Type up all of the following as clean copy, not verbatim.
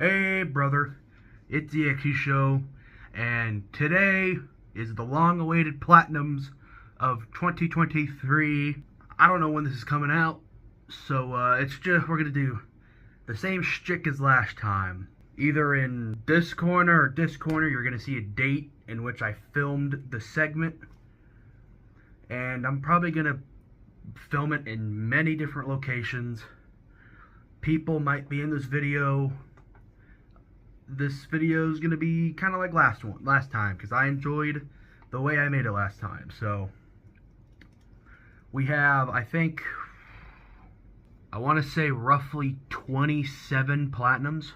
Hey, brother, it's the Exeshow, and today is the long-awaited platinums of 2023. I don't know when this is coming out, so we're gonna do the same shtick as last time. Either in this corner or this corner, you're gonna see a date in which I filmed the segment, and I'm probably gonna film it in many different locations. People might be in this video. This video is going to be kind of like last time, because I enjoyed the way I made it last time. So we have, I think, I want to say roughly 27 platinums.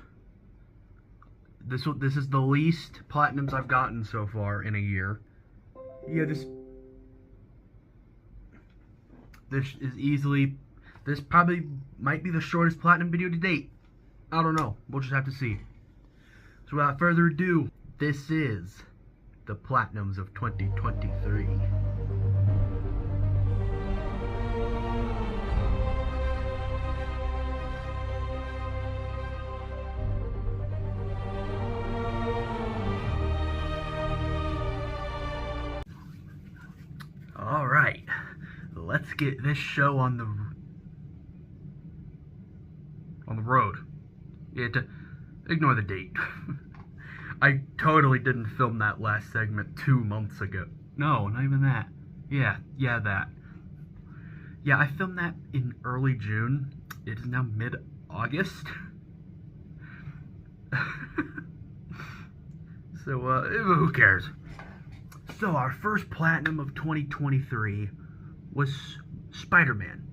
This is the least platinums I've gotten so far in a year. Yeah, this probably might be the shortest platinum video to date. I don't know. We'll just have to see. So without further ado, this is the platinums of 2023. All right, let's get this show on the road. Yeah, ignore the date. I totally didn't film that last segment 2 months ago. No, not even that. Yeah, that. Yeah, I filmed that in early June. It is now mid-August. So, who cares? So, our first platinum of 2023 was Spider-Man.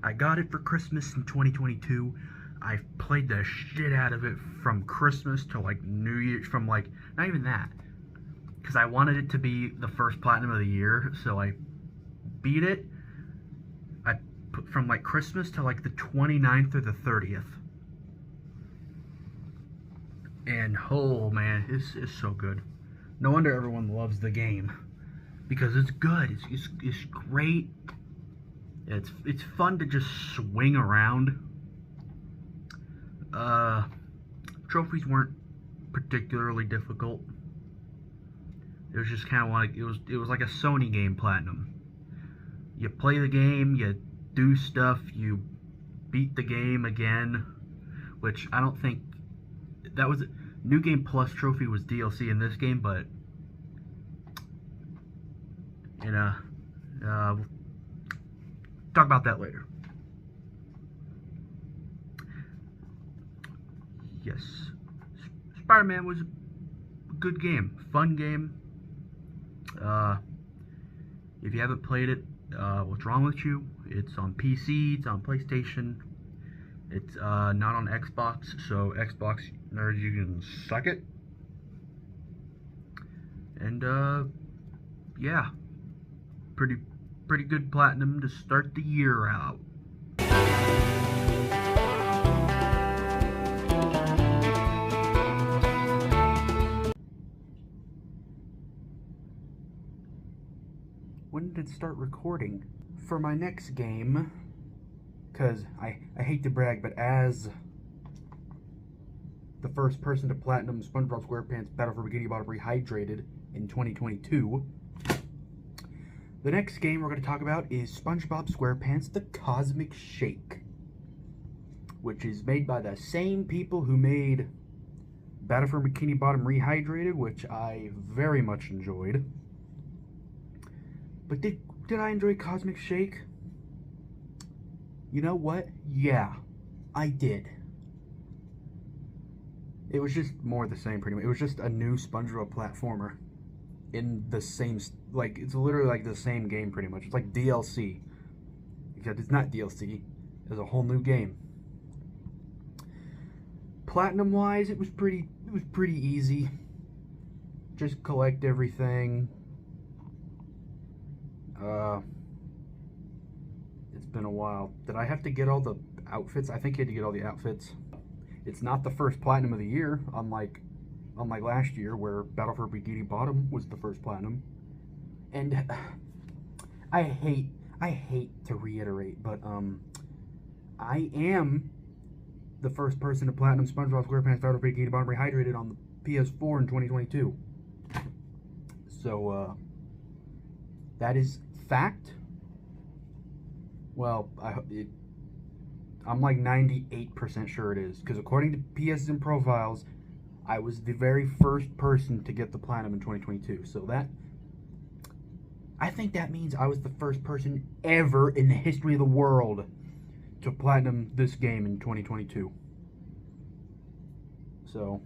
I got it for Christmas in 2022. I've played the shit out of it from Christmas to like New Year's, from like, not even that, because I wanted it to be the first platinum of the year, so I beat it. I put from like Christmas to like the 29th or the 30th. And oh man, it's so good. No wonder everyone loves the game, because it's good. It's great. It's fun to just swing around. Trophies weren't particularly difficult. It was just kind of like, it was like a Sony game platinum. You play the game, you do stuff, you beat the game again, which I don't think that was New Game Plus trophy was DLC in this game, but we'll talk about that later. Yes, Spider-Man was a good game, fun game. If you haven't played it, what's wrong with you? It's on PC, it's on PlayStation, it's not on Xbox, so Xbox nerds, you can suck it. And yeah, pretty good platinum to start the year out. When did it start recording? For my next game, because I hate to brag, but as the first person to platinum SpongeBob SquarePants Battle for Bikini Bottom Rehydrated in 2022, the next game we're going to talk about is SpongeBob SquarePants The Cosmic Shake, which is made by the same people who made Battle for Bikini Bottom Rehydrated, which I very much enjoyed. But did I enjoy Cosmic Shake? You know what? Yeah, I did. It was just more the same, pretty much. It was just a new SpongeBob platformer in the same, like, it's literally like the same game, pretty much. It's like DLC, except it's not DLC. It's a whole new game. Platinum-wise, it was pretty easy. Just collect everything. It's been a while. Did I have to get all the outfits? I think you had to get all the outfits. It's not the first platinum of the year, unlike last year where Battle for Bikini Bottom was the first platinum. And I hate to reiterate, but I am the first person to platinum SpongeBob SquarePants Starter Bikini Bottom Rehydrated on the PS4 in 2022. So, that is fact. Well, I'm like 98% sure it is, because according to PSN profiles, I was the very first person to get the platinum in 2022. So I think that means I was the first person ever in the history of the world to platinum this game in 2022. So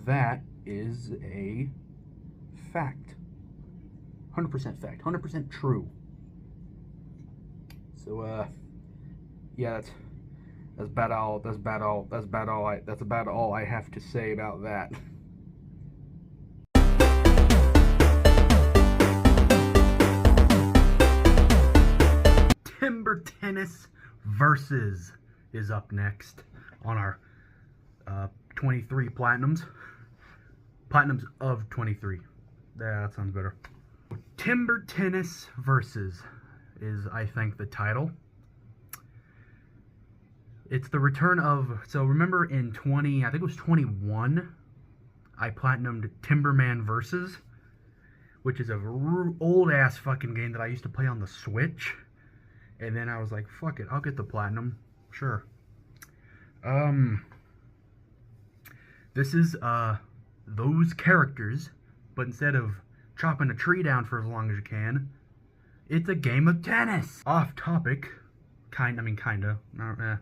that is a fact. 100% fact. 100% true. So yeah, that's about all I have to say about that. Timber Tennis Versus is up next on our 23 platinums. Platinums of 23. Yeah, that sounds better. Timber Tennis Versus is, I think, the title. It's the return of, so remember in I think it was 21, I platinumed Timberman Versus, which is a old ass fucking game that I used to play on the Switch. And then I was like, fuck it, I'll get the platinum. Sure. This is those characters, but instead of chopping a tree down for as long as you can, it's a game of tennis. Off topic, kinda.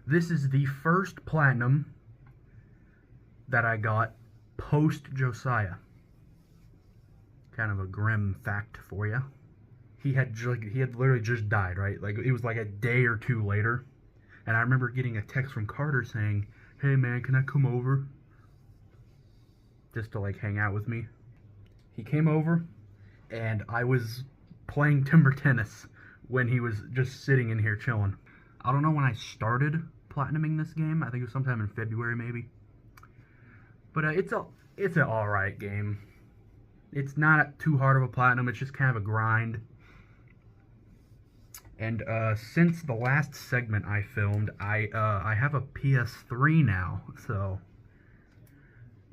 This is the first platinum that I got post Josiah. Kind of a grim fact for you. He had literally just died, right? Like, it was like a day or two later. And I remember getting a text from Carter saying, "Hey man, can I come over?" Just to like hang out with me. He came over, and I was playing timber tennis when he was just sitting in here chilling. I don't know when I started platinuming this game. I think it was sometime in February maybe. But it's an alright game. It's not too hard of a platinum. It's just kind of a grind. And since the last segment I filmed, I have a PS3 now, so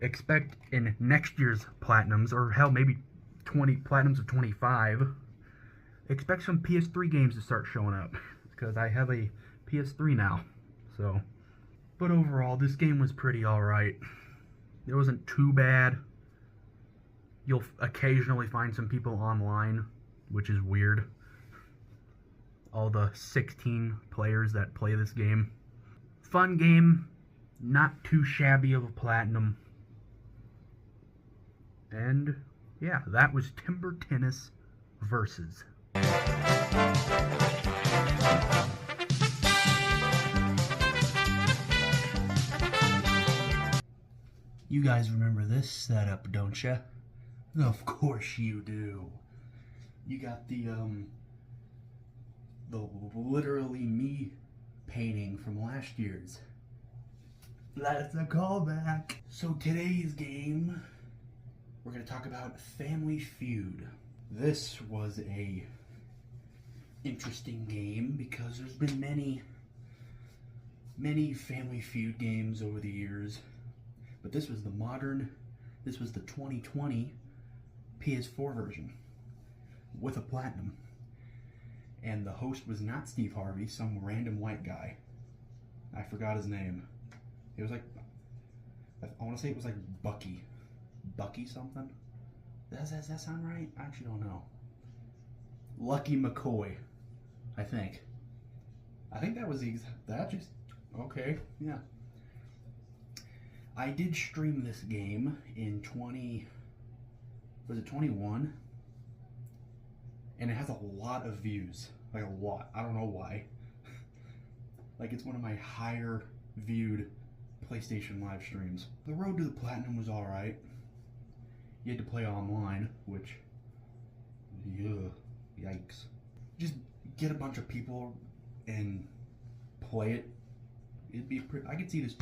expect in next year's platinums, or hell, maybe 20 platinums of 25, expect some PS3 games to start showing up, because I have a PS3 now. So, but overall, this game was pretty alright. It wasn't too bad. You'll occasionally find some people online, which is weird. All the 16 players that play this game. Fun game, not too shabby of a platinum. And yeah, that was Timber Tennis Versus. You guys remember this setup, don't ya? Of course you do. You got the literally me painting from last year's. That's a callback. So today's game, we're going to talk about Family Feud. This was a interesting game because there's been many Family Feud games over the years, but this was the 2020 PS4 version with a platinum. And the host was not Steve Harvey, some random white guy. I forgot his name. It was like, I want to say it was like Bucky. Bucky something? Does that sound right? I actually don't know. Lucky McCoy, I think. I think that was okay, yeah. I did stream this game in 21? And it has a lot of views. Like a lot. I don't know why. Like, it's one of my higher viewed PlayStation live streams. The road to the platinum was alright. You had to play online, which, yikes. Just get a bunch of people and play it. It'd be I could see it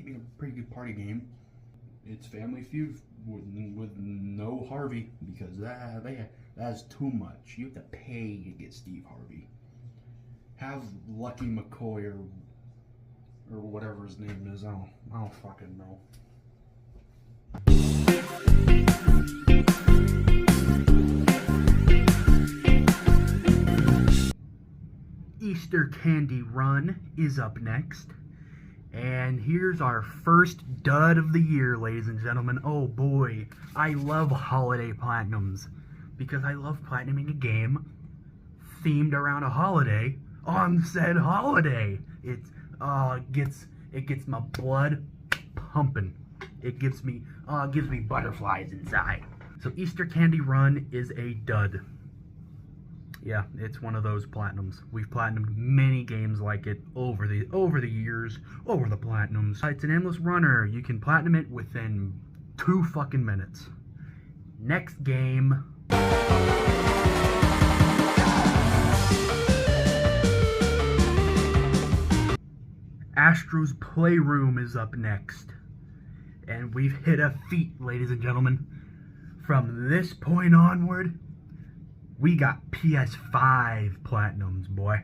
being a pretty good party game. It's Family Feud with no Harvey, because that's too much. You have to pay to get Steve Harvey. Have Lucky McCoy or whatever his name is. I don't fucking know. Easter Candy Run is up next. And here's our first dud of the year, ladies and gentlemen. Oh boy, I love holiday platinums because I love platinuming a game themed around a holiday on said holiday. It gets my blood pumping. It gives me butterflies inside. So Easter Candy Run is a dud. Yeah, it's one of those platinums. We've platinumed many games like it over the years, over the platinums. It's an endless runner. You can platinum it within 2 fucking minutes. Next game. Astro's Playroom is up next. And we've hit a feat, ladies and gentlemen. From this point onward, we got PS5 platinums, boy.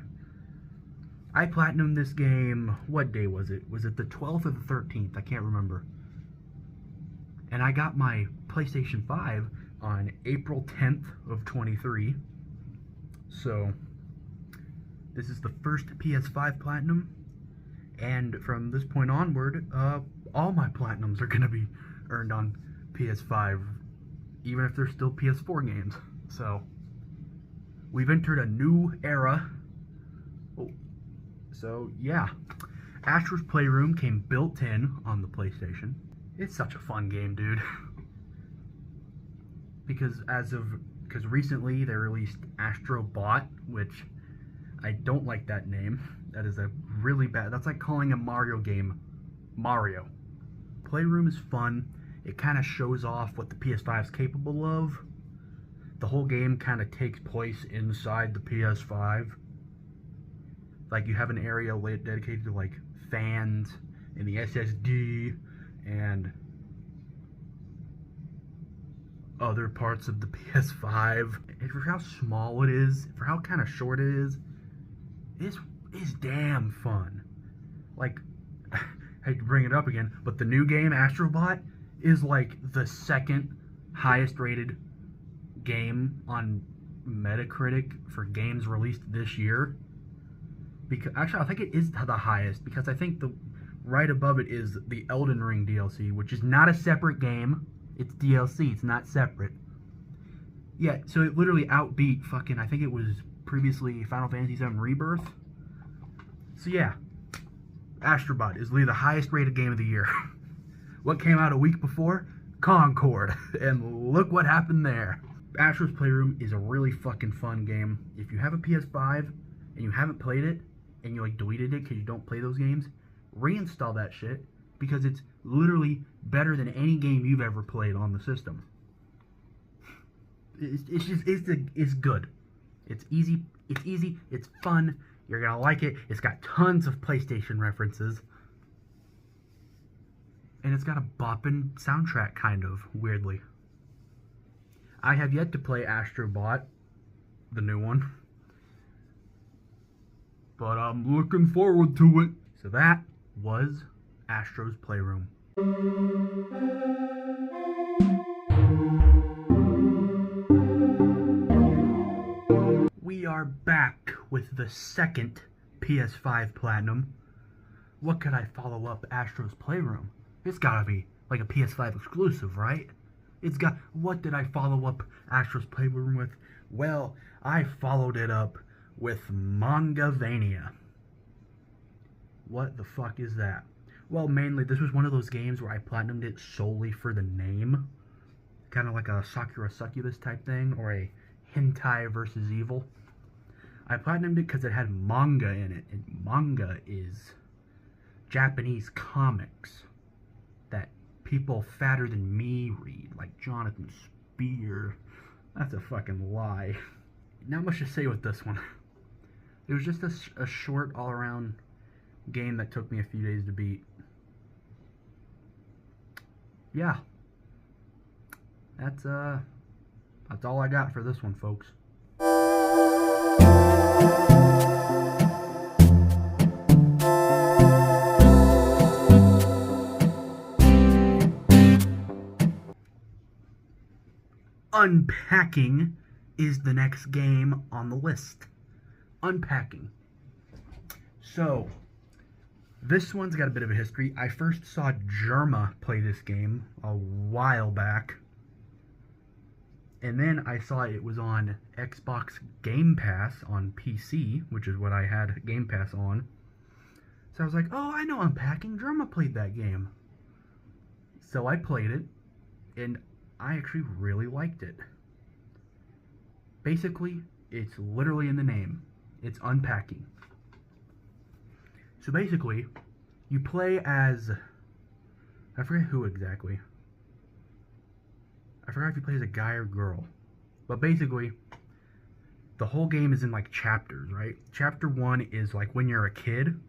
I platinumed this game, what day was it? Was it the 12th or the 13th? I can't remember. And I got my PlayStation 5 on April 10th of 23. So, this is the first PS5 platinum. And from this point onward, all my platinums are going to be earned on PS5, even if they're still PS4 games. So, we've entered a new era. Oh, so yeah, Astro's Playroom came built in on the PlayStation. It's such a fun game, dude. because recently they released Astro Bot, which I don't like that name. That is a really bad. That's like calling a Mario game Mario. Playroom is fun. It kind of shows off what the PS5 is capable of. The whole game kind of takes place inside the PS5. Like, you have an area dedicated to, like, fans and the SSD and other parts of the PS5. And for how small it is, for how kind of short it is, it's damn fun. Like, I hate to bring it up again, but the new game, Astrobot, is, like, the second highest rated game on Metacritic for games released this year. Because actually, I think it is the highest, because I think the right above it is the Elden Ring DLC, which is not a separate game. It's DLC. It's not separate. Yeah, so it literally outbeat fucking, I think it was previously Final Fantasy VII Rebirth. So yeah, Astrobot is literally the highest rated game of the year. What came out a week before? Concord. And look what happened there. Astro's Playroom is a really fucking fun game. If you have a PS5 and you haven't played it, and you like deleted it because you don't play those games, reinstall that shit, because it's literally better than any game you've ever played on the system. It's good. It's easy, it's fun, you're gonna like it. It's got tons of PlayStation references. And it's got a bopping soundtrack, kind of, weirdly. I have yet to play Astrobot, the new one, but I'm looking forward to it. So that was Astro's Playroom. We are back with the second PS5 Platinum. What could I follow up Astro's Playroom? It's gotta be like a PS5 exclusive, right? What did I follow up Astro's Playroom with? Well, I followed it up with Mangavania. What the fuck is that? Well, mainly, this was one of those games where I platinumed it solely for the name. Kind of like a Sakura Succubus type thing, or a Hentai versus Evil. I platinumed it because it had manga in it, and manga is Japanese comics that people fatter than me read, like Jonathan Spear. That's a fucking lie. Not much to say with this one. It was just a short, all-around game that took me a few days to beat. Yeah. That's all I got for this one, folks. Unpacking is the next game on the list. Unpacking. So, this one's got a bit of a history. I first saw Germa play this game a while back. And then I saw it was on Xbox Game Pass on PC, which is what I had Game Pass on. So I was like, oh, I know Unpacking. Germa played that game. So I played it, and I actually really liked it. Basically, it's literally in the name. It's Unpacking. So basically, you play as... I forget who exactly. I forgot if you play as a guy or girl. But basically, the whole game is in like chapters, right? Chapter 1 is like when you're a kid.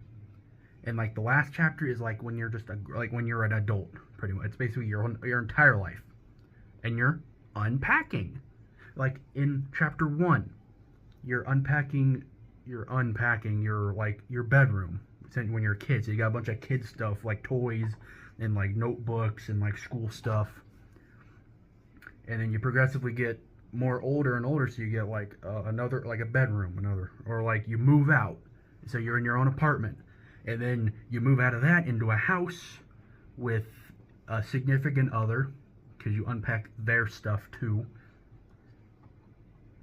And like the last chapter is like when you're just when you're an adult, pretty much. It's basically your entire life. And you're unpacking. Like in chapter 1, you're unpacking your bedroom when you're a kid. So you got a bunch of kid stuff like toys and like notebooks and like school stuff. And then you progressively get more older and older, so you get like a bedroom, or like you move out, so you're in your own apartment, and then you move out of that into a house with a significant other, because you unpack their stuff too.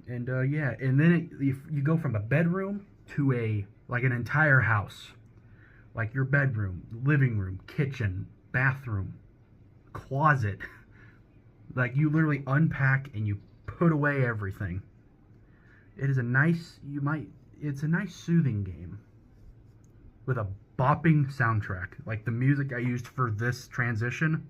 And yeah, and then you go from a bedroom to an entire house, like your bedroom, living room, kitchen, bathroom, closet. Like, you literally unpack and you put away everything. It is a nice, it's a nice soothing game. With a bopping soundtrack. Like, the music I used for this transition,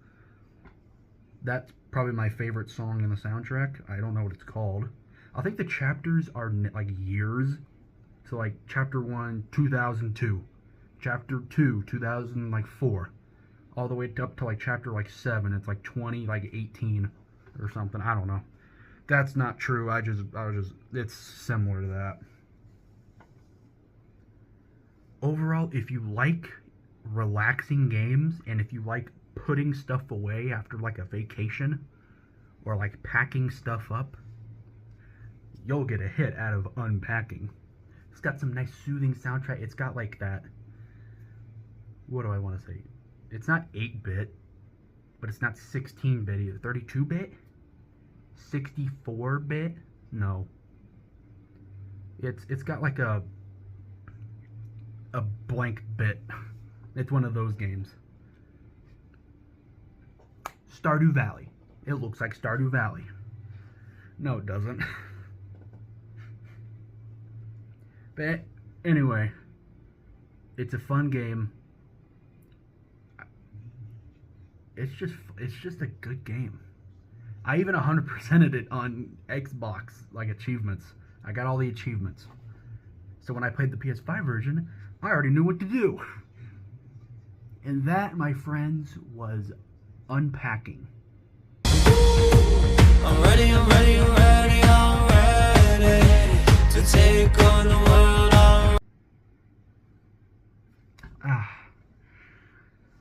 that's probably my favorite song in the soundtrack. I don't know what it's called. I think the chapters are, like, years. So, like, Chapter 1, 2002. Chapter 2, 2004. All the way up to like chapter 7, it's like 18 or something. I don't know. That's not true. It's similar to that. Overall, if you like relaxing games and if you like putting stuff away after like a vacation or like packing stuff up, you'll get a hit out of Unpacking. It's got some nice soothing soundtrack. It's got like that, what do I want to say? It's not 8-bit, but it's not 16-bit either. 32-bit? 64-bit? No. It's got like a blank bit. It's one of those games. Stardew Valley. It looks like Stardew Valley. No, it doesn't. But anyway, it's a fun game. It's just a good game. I even 100%ed it on Xbox, like achievements. I got all the achievements. So when I played the PS5 version, I already knew what to do. And that, my friends, was Unpacking. I'm ready to take on the world.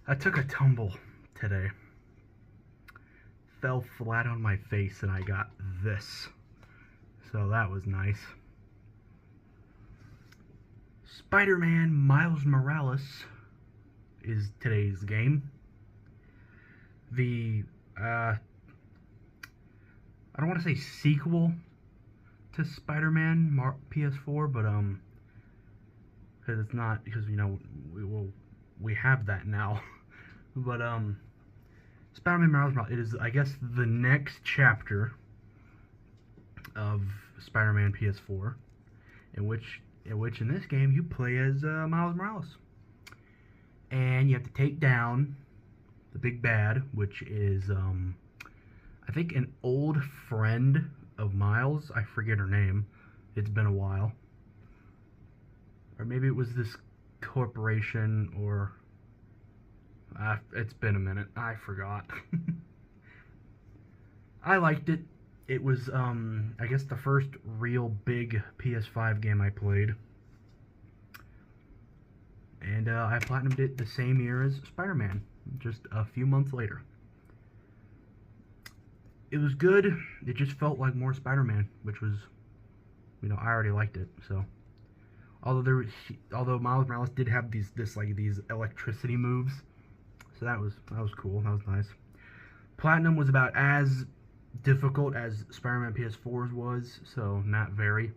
I took a tumble today. Fell flat on my face and I got this. So that was nice. Spider-Man Miles Morales is today's game. The I don't want to say sequel to Spider-Man PS4, but because it's not, because we have that now. But Spider-Man Miles Morales, it is, I guess, the next chapter of Spider-Man PS4, in which in this game you play as Miles Morales, and you have to take down the big bad, which is I think an old friend of Miles. I forget her name. It's been a while, or maybe it was this corporation, or it's been a minute. I forgot. I liked it. It was, I guess, the first real big PS5 game I played. And I platinumed it the same year as Spider-Man, just a few months later. it was good. It just felt like more Spider-Man, which was, I already liked it. So, although Miles Morales did have these electricity moves, so that was cool. That was nice. Platinum was about as difficult as Spider-Man PS4's was, so not very.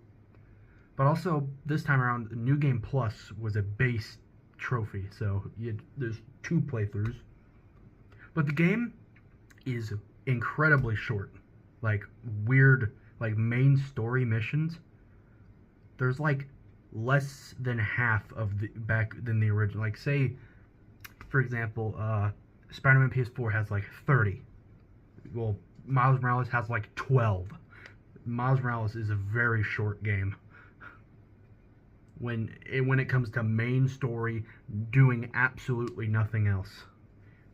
But also, this time around, New Game Plus was a base trophy, so there's 2 playthroughs. But the game is incredibly short. Like, weird, main story missions. There's, less than half of back than the original. Like, say, for example, Spider-Man PS4 has, 30. Well, Miles Morales has, 12. Miles Morales is a very short game. When it comes to main story, doing absolutely nothing else.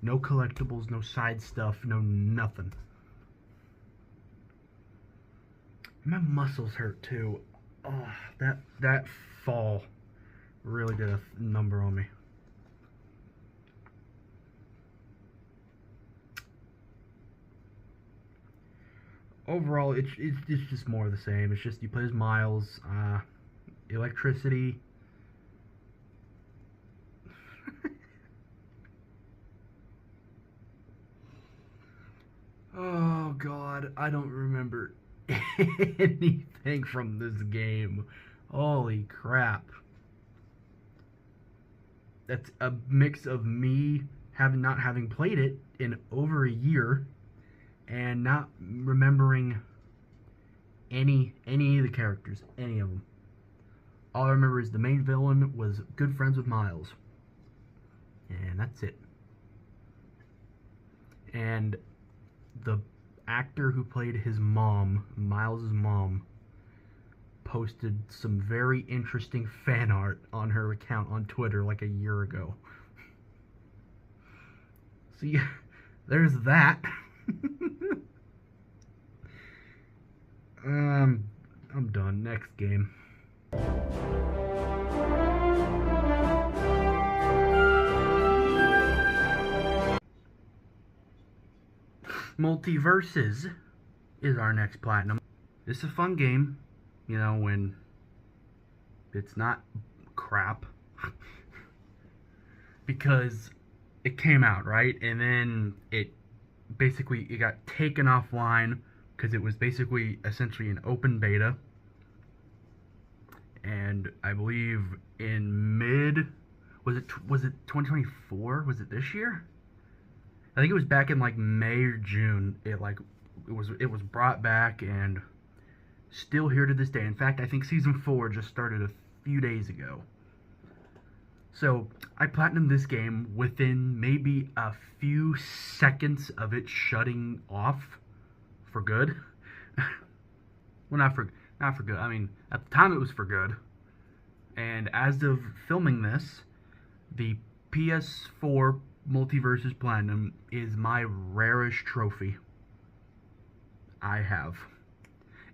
No collectibles, no side stuff, no nothing. My muscles hurt too. Oh, that fall really did a number on me. Overall, it's just more of the same. It's just you play as Miles, electricity. Oh God, I don't remember anything from this game. Holy crap. That's a mix of me not having played it in over a year and not remembering any of the characters, any of them. All I remember is the main villain was good friends with Miles. And that's it. And the actor who played his mom, Miles' mom, posted some very interesting fan art on her account on Twitter a year ago. So yeah, there's that. I'm done. Next game. MultiVersus is our next platinum. It's a fun game, when it's not crap. Because it came out, right? And then it got taken offline because it was essentially an open beta. And I believe in was it 2024? Was it this year? I think it was back in May or June. It was brought back and still here to this day. In fact, I think season 4 just started a few days ago. So I platinumed this game within maybe a few seconds of it shutting off for good. Well, not for good. I mean, at the time it was for good. And as of filming this, the PS4 MultiVersus Platinum is my rarest trophy I have.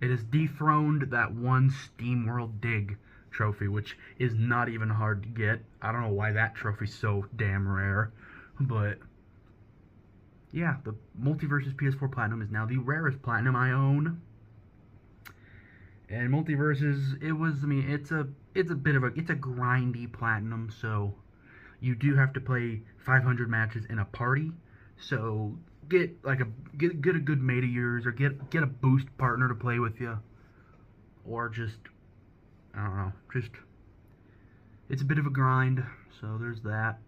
It has dethroned that one SteamWorld Dig trophy, which is not even hard to get. I don't know why that trophy's so damn rare, but yeah, the MultiVersus PS4 Platinum is now the rarest Platinum I own. And MultiVersus, it's a grindy Platinum, so you do have to play 500 matches in a party. So get a good mate of yours, or get a boost partner to play with you, or just, I don't know, it's a bit of a grind. So there's that.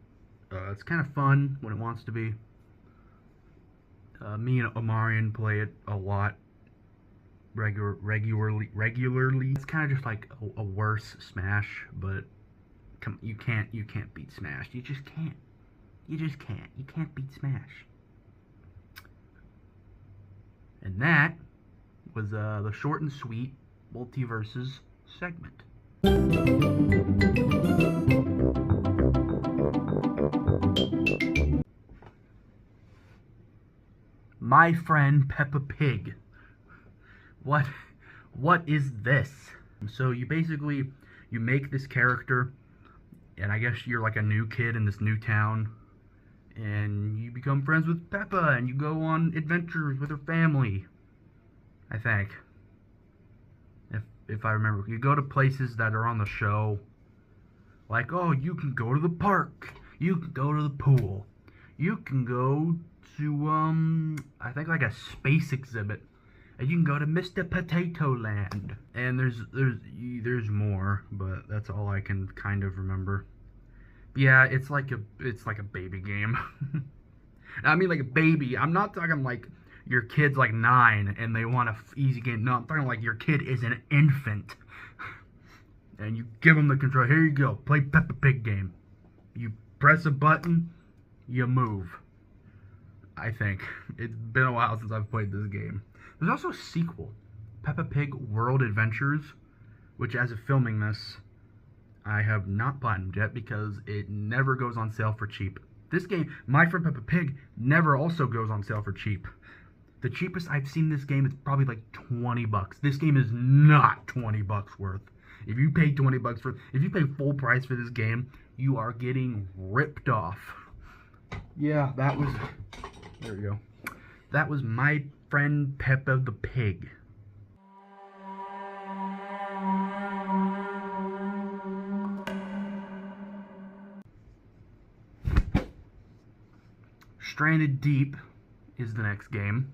It's kind of fun when it wants to be. Me and Omarion play it a lot, regularly. It's kind of just like a worse Smash, but you can't beat Smash. You just can't. You can't beat Smash. And that was the short and sweet MultiVersus segment. My Friend Peppa Pig. What is this? So you make this character, and I guess you're like a new kid in this new town, and you become friends with Peppa, and you go on adventures with her family. I think. If I remember. You go to places that are on the show. Like, oh, you can go to the park. You can go to the pool. You can go to, I think like a space exhibit. And you can go to Mr. Potato Land. And there's more, but that's all I can kind of remember. Yeah, it's like a baby game. I mean, like a baby. I'm not talking like your kid's like 9 and they want a easy game. No, I'm talking like your kid is an infant. And you give them the control. Here you go. Play Peppa Pig game. You press a button, you move. I think. It's been a while since I've played this game. There's also a sequel. Peppa Pig World Adventures. Which, as of filming this, I have not platinumed yet because it never goes on sale for cheap. This game, My Friend Peppa Pig, never also goes on sale for cheap. The cheapest I've seen this game is probably like 20 bucks. This game is not 20 bucks worth. If you pay 20 bucks if you pay full price for this game, you are getting ripped off. Yeah, there we go. That was My Friend Peppa the Pig. Stranded Deep is the next game.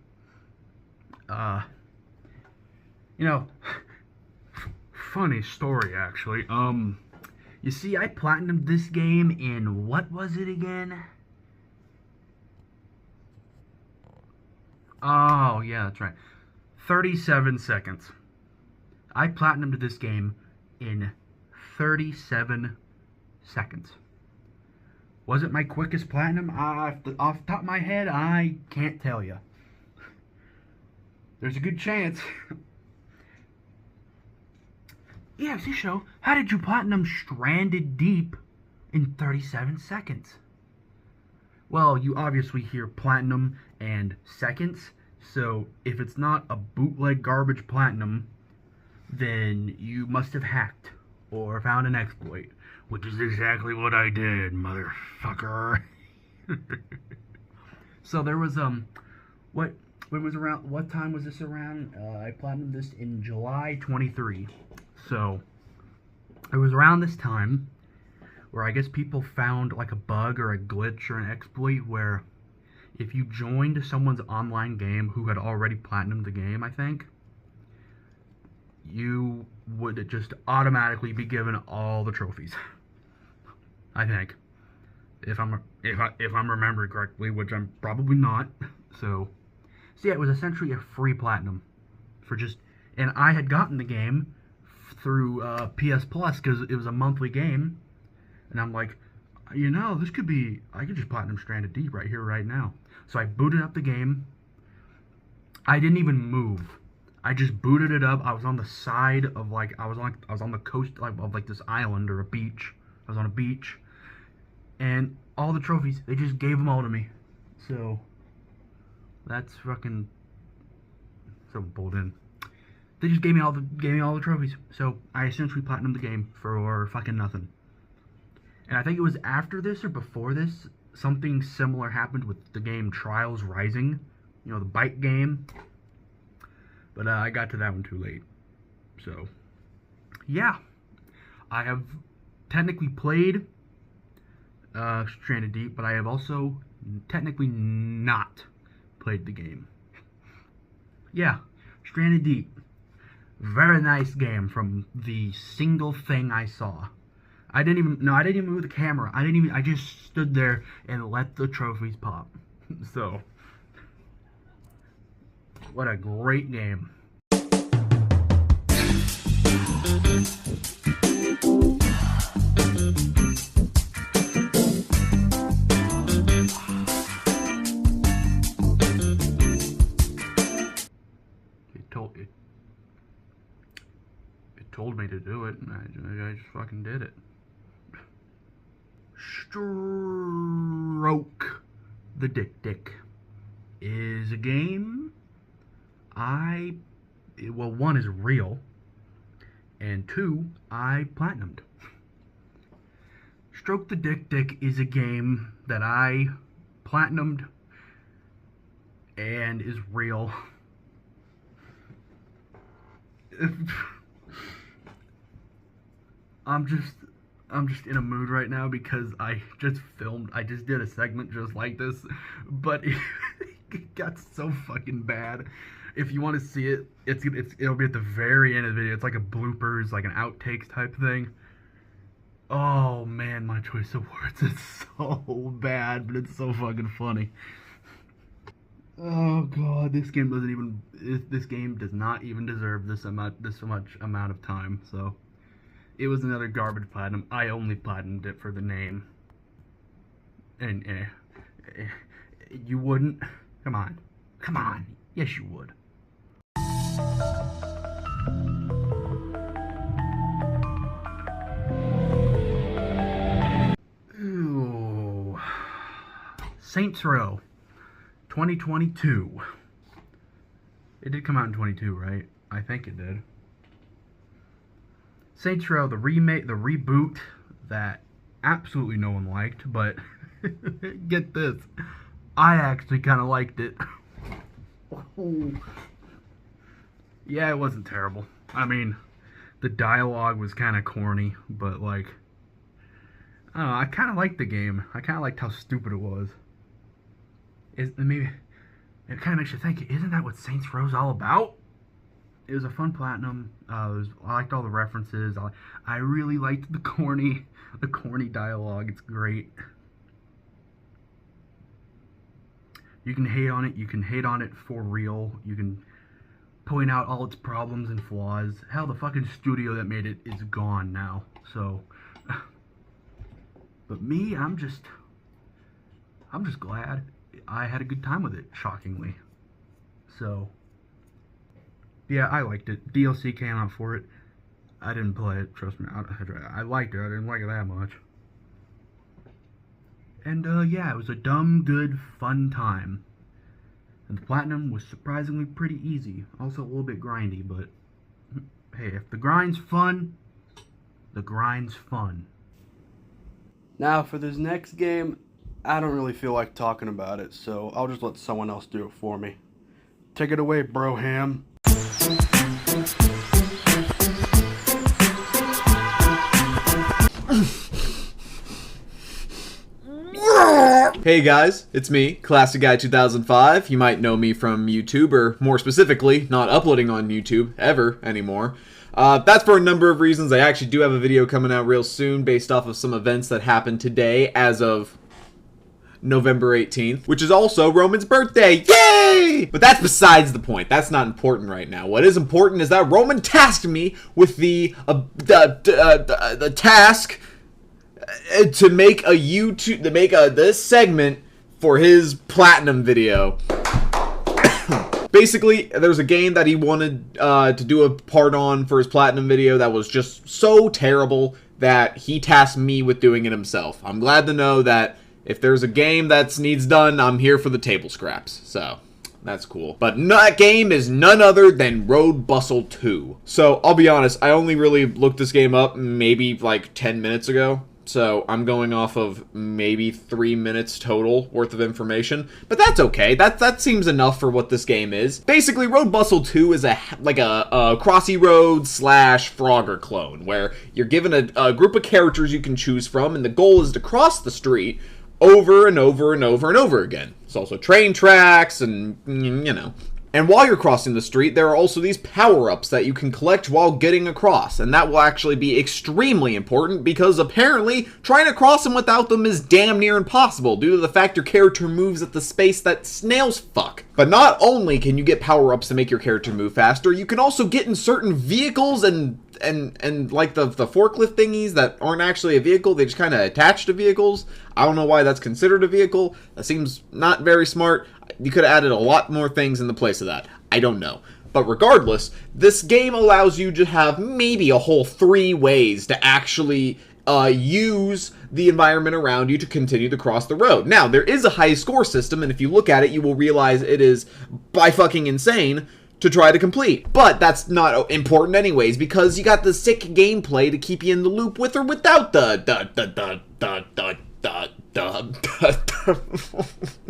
Funny story actually. You see, I platinumed this game in, what was it again? Oh, yeah, that's right. 37 seconds. I platinumed this game in 37 seconds. Was it my quickest platinum? Off the top of my head, I can't tell you. There's a good chance. Yeah, Exeshow, how did you platinum Stranded Deep in 37 seconds? Well, you obviously hear platinum and seconds, so if it's not a bootleg garbage platinum, then you must have hacked or found an exploit, which is exactly what I did, motherfucker. So there was, what time was this around? I platinumed this in July 23. So, it was around this time where I guess people found like a bug or a glitch or an exploit where if you joined someone's online game who had already platinumed the game, I think, you would just automatically be given all the trophies. I think. If I'm remembering correctly, which I'm probably not. So yeah, it was essentially a free platinum for just, and I had gotten the game through PS Plus because it was a monthly game, and I'm like, this could be, I could just platinum Stranded Deep right here, right now. So I booted up the game. I didn't even move. I just booted it up. I was on the side of I was on the coast of like this island or a beach. I was on a beach, and all the trophies, they just gave them all to me. So that's fucking so pulled in. They just gave me all the trophies. So I essentially platinumed the game for fucking nothing. And I think it was after this or before this, something similar happened with the game Trials Rising. The bike game. But I got to that one too late. So, yeah. I have technically played Stranded Deep, but I have also technically not played the game. Yeah, Stranded Deep. Very nice game from the single thing I saw. I didn't even move the camera. I just stood there and let the trophies pop. So, what a great game. It told me to do it, and I just fucking did it. Stroke the Dik-Dik is a game one is real, and 2, I platinumed. Stroke the Dik-Dik is a game that I platinumed and is real. I'm just in a mood right now because I just did a segment just like this, but it got so fucking bad. If you want to see it, it'll be at the very end of the video. It's like a bloopers, like an outtakes type thing. Oh man, my choice of words is so bad, but it's so fucking funny. Oh god, this game does not even deserve this much amount of time. So it was another garbage platinum. I only platinumed it for the name. And you wouldn't? Come on. Yes, you would. Ooh. Saints Row 2022. It did come out in 22, right? I think it did. Saints Row, the reboot that absolutely no one liked, but get this, I actually kind of liked it. Yeah, it wasn't terrible. I mean, the dialogue was kind of corny, but like, I don't know, I kind of liked the game. I kind of liked how stupid it was. Maybe it kind of makes you think, isn't that what Saints Row's all about? It was a fun platinum. I liked all the references. I really liked the corny dialogue. It's great. You can hate on it. You can hate on it for real. You can point out all its problems and flaws. Hell, the fucking studio that made it is gone now. So, but me, I'm just glad I had a good time with it. Shockingly, so. Yeah, I liked it. DLC came out for it. I didn't play it, trust me. I liked it. I didn't like it that much. And, yeah, it was a dumb, good, fun time. And the platinum was surprisingly pretty easy. Also a little bit grindy, but hey, if the grind's fun, the grind's fun. Now, for this next game, I don't really feel like talking about it, so I'll just let someone else do it for me. Take it away, Broham. Hey guys, it's me, Classic Guy 2005. You might know me from YouTube, or more specifically, not uploading on YouTube ever anymore. That's for a number of reasons. I actually do have a video coming out real soon based off of some events that happened today as of November 18th, which is also Roman's birthday. Yay! But that's besides the point. That's not important right now. What is important is that Roman tasked me with the task to make this segment for his platinum video. Basically, there's a game that he wanted to do a part on for his platinum video that was just so terrible that he tasked me with doing it himself. I'm glad to know that if there's a game that needs done, I'm here for the table scraps. So, that's cool. But that game is none other than Road Bustle 2. So, I'll be honest, I only really looked this game up maybe like 10 minutes ago. So, I'm going off of maybe 3 minutes total worth of information. But that's okay. That seems enough for what this game is. Basically, Road Bustle 2 is like a Crossy Road / Frogger clone, where you're given a group of characters you can choose from, and the goal is to cross the street over and over and over and over again. It's also train tracks and, you know. And while you're crossing the street, there are also these power-ups that you can collect while getting across. And that will actually be extremely important because apparently trying to cross them without them is damn near impossible due to the fact your character moves at the space that snails fuck. But not only can you get power-ups to make your character move faster, you can also get in certain vehicles and like the forklift thingies that aren't actually a vehicle, they just kind of attach to vehicles. I don't know why that's considered a vehicle. That seems not very smart. You could have added a lot more things in the place of that. I don't know. But regardless, this game allows you to have maybe a whole 3 ways to actually use the environment around you to continue to cross the road. Now, there is a high score system, and if you look at it, you will realize it is by fucking insane to try to complete. But that's not important anyways, because you got the sick gameplay to keep you in the loop with or without the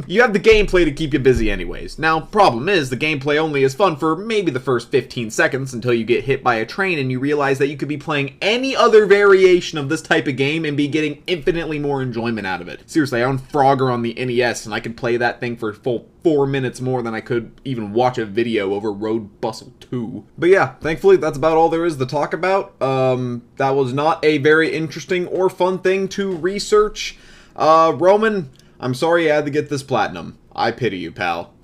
You have the gameplay to keep you busy anyways. Now, problem is, the gameplay only is fun for maybe the first 15 seconds until you get hit by a train and you realize that you could be playing any other variation of this type of game and be getting infinitely more enjoyment out of it. Seriously, I own Frogger on the NES and I could play that thing for a full 4 minutes more than I could even watch a video over Road Bustle 2. But yeah, thankfully that's about all there is to talk about. That was not a very interesting or fun thing to research. Roman, I'm sorry you had to get this platinum. I pity you, pal.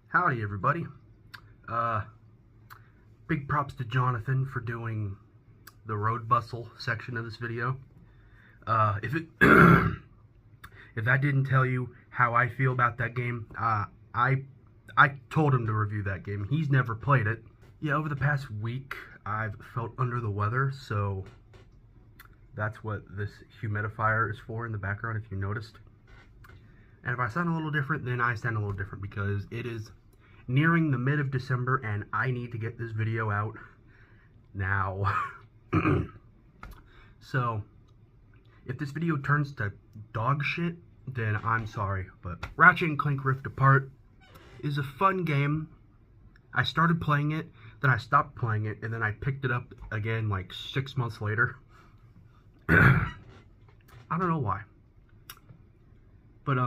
Howdy, everybody. Big props to Jonathan for doing the Road Bustle section of this video. If that didn't tell you how I feel about that game, I told him to review that game. He's never played it. Yeah, over the past week, I've felt under the weather, so that's what this humidifier is for in the background, if you noticed. And if I sound a little different, then I sound a little different because it is nearing the mid of December and I need to get this video out now. So, if this video turns to dog shit, then I'm sorry, but Ratchet and Clank Rift Apart is a fun game. I started playing it, then I stopped playing it, and then I picked it up again like 6 months later. I don't know why. But,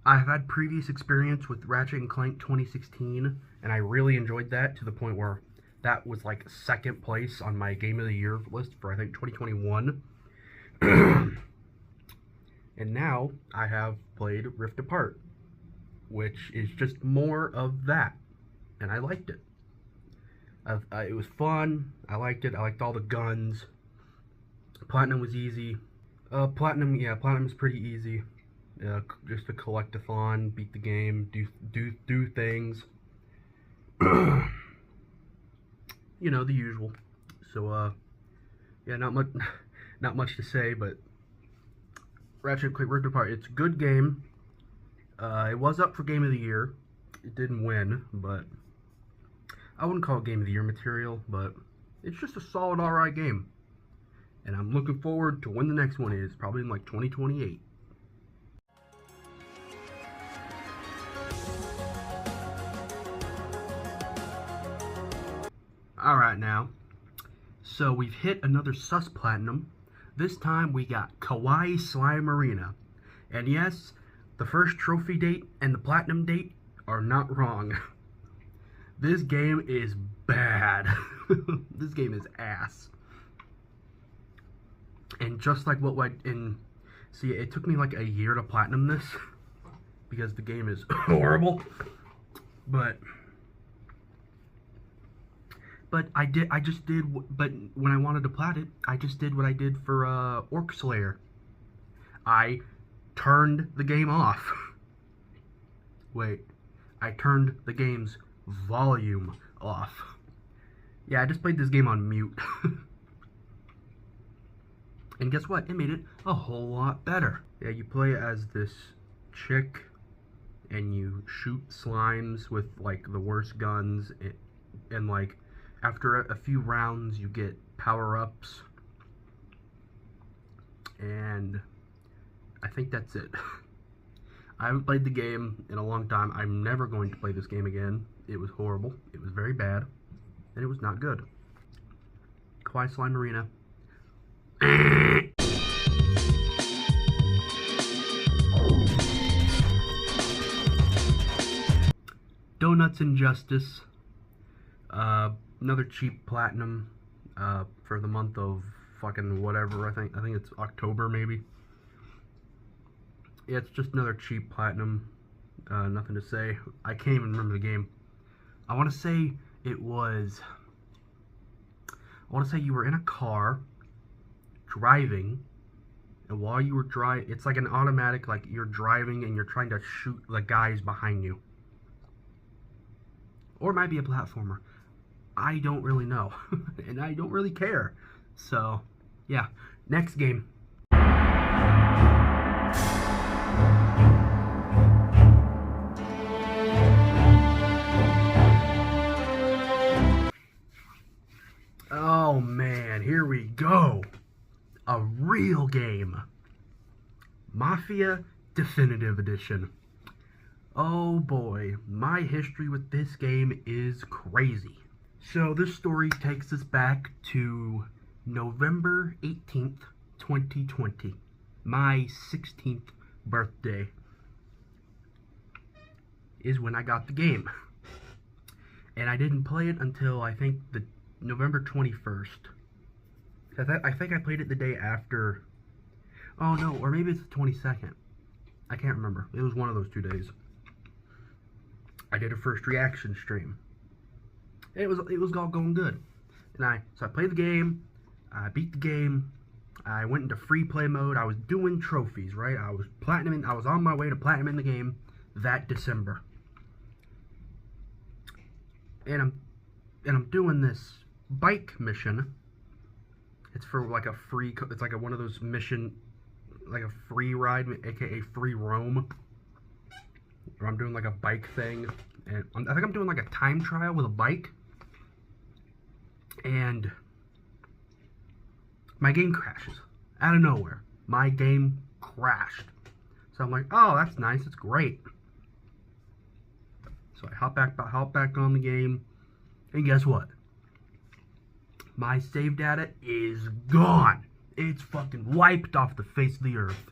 I've had previous experience with Ratchet and Clank 2016, and I really enjoyed that to the point where that was like second place on my Game of the Year list for, I think, 2021. And now I have played Rift Apart, which is just more of that, and I liked it. It was fun. I liked it. I liked all the guns. Platinum was easy. Platinum is pretty easy. Just to collect-a-thon, beat the game, do things. You know, the usual. So yeah, not much to say, but Ratchet & Clank Rift Apart, it's a good game. It was up for Game of the Year. It didn't win, but I wouldn't call it Game of the Year material, but it's just a solid alright game. And I'm looking forward to when the next one is, probably in like 2028. Alright now, so we've hit another sus platinum. This time we got Kawaii Slime Arena. And yes, the first trophy date and the platinum date are not wrong. This game is bad. This game is ass. And just like see, it took me like a year to platinum this because the game is horrible. But when I wanted to plat it, I just did what I did for Orc Slayer. I turned the game off. Wait, I turned the game's volume off. Yeah, I just played this game on mute. And guess what? It made it a whole lot better. Yeah, you play as this chick, and you shoot slimes with, like, the worst guns, and like, after a few rounds, you get power-ups. And I think that's it. I haven't played the game in a long time. I'm never going to play this game again. It was horrible. It was very bad. And it was not good. Kawaii Slime Arena. Donuts'n'Justice. Another cheap platinum for the month of fucking whatever. I think it's October maybe. Yeah, it's just another cheap platinum. Nothing to say. I can't even remember the game. I want to say you were in a car driving, and while you were driving, it's like an automatic, like you're driving and you're trying to shoot the guys behind you. Or it might be a platformer. I don't really know. And I don't really care. So, yeah. Next game. we go. A real game. Mafia Definitive Edition. Oh boy, my history with this game is crazy. So this story takes us back to November 18th, 2020. My 16th birthday is when I got the game. And I didn't play it until, I think, the November 21st. I think I played it the day after. Oh no, or maybe it's the 22nd. I can't remember. It was one of those 2 days. I did a first reaction stream. It was all going good. And so I played the game. I beat the game. I went into free play mode. I was doing trophies, right? I was on my way to platinum in the game that December. And I'm doing this bike mission. It's for like a free, it's like one of those mission, like a free ride, aka free roam. Where I'm doing like a bike thing, and I think I'm doing like a time trial with a bike. And my game crashes out of nowhere. My game crashed. So I'm like, oh, that's nice. It's great. So I hop back on the game, and guess what? My save data is gone. It's fucking wiped off the face of the earth.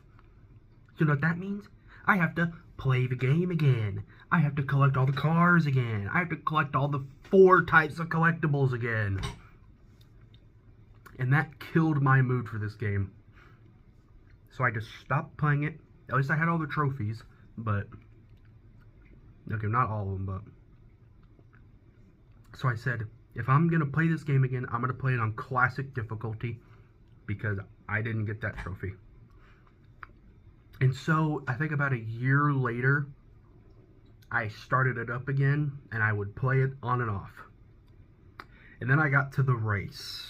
You know what that means? I have to play the game again. I have to collect all the cars again. I have to collect all the 4 types of collectibles again. And that killed my mood for this game. So I just stopped playing it. At least I had all the trophies, but... okay, not all of them, but... so I said, if I'm going to play this game again, I'm going to play it on classic difficulty, because I didn't get that trophy. And so, I think about a year later, I started it up again, and I would play it on and off. And then I got to the race,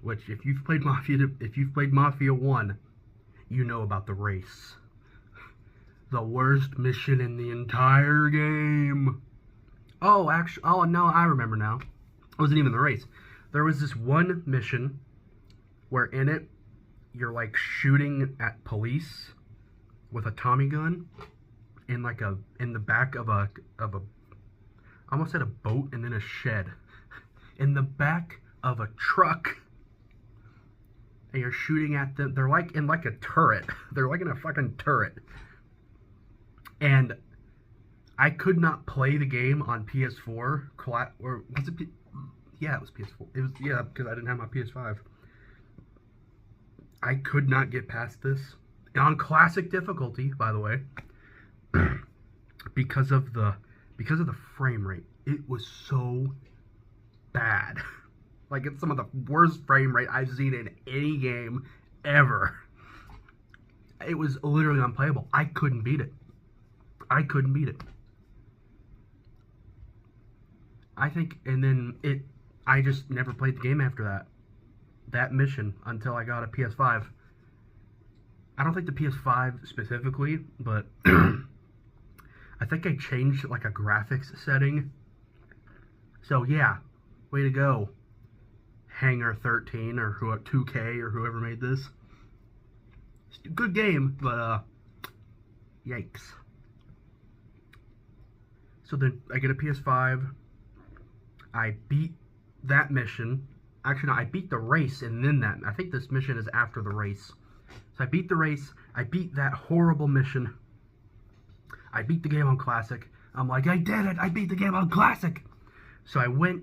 which if you've played Mafia 1, you know about the race. The worst mission in the entire game. Oh, actually, oh no, I remember now. It wasn't even the race. There was this one mission where in it, you're like shooting at police with a Tommy gun in the back of a I almost said a boat and then a shed. In the back of a truck. And you're shooting at them. They're like in like a turret. They're like in a fucking turret. And I could not play the game on PS4. Or was it? Yeah, it was PS4. It was, yeah, because I didn't have my PS5. I could not get past this on classic difficulty, by the way, because of the frame rate. It was so bad. Like, it's some of the worst frame rate I've seen in any game ever. It was literally unplayable. I couldn't beat it. I think, and then I just never played the game after that mission until I got a PS5. I don't think the PS5 specifically, but I think I changed like a graphics setting. So yeah, way to go, Hangar 13 or 2K or whoever made this. Good game, but yikes. So then I get a PS5. I beat that mission. Actually, no, I beat the race and then that. I think this mission is after the race. So I beat the race. I beat that horrible mission. I beat the game on Classic. I'm like, I did it! I beat the game on Classic! So I went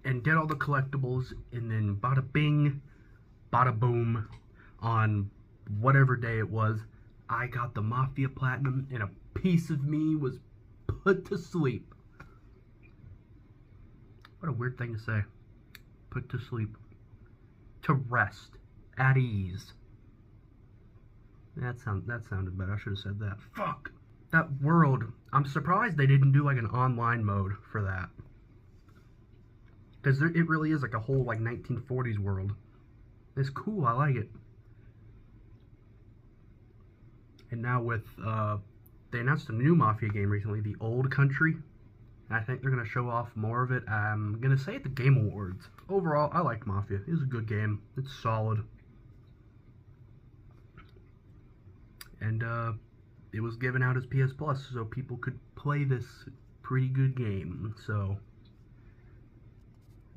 and did all the collectibles, and then bada bing, bada boom, on whatever day it was, I got the Mafia Platinum, and a piece of me was put to sleep. What a weird thing to say. Put to sleep. To rest. At ease. That sounded better. I should have said that. Fuck! That world, I'm surprised they didn't do like an online mode for that. Because it really is like a whole like 1940s world. It's cool, I like it. And now with, they announced a new Mafia game recently, The Old Country. And I think they're going to show off more of it. I'm going to say at the Game Awards. Overall, I liked Mafia. It was a good game. It's solid. And it was given out as PS Plus, so people could play this pretty good game. So,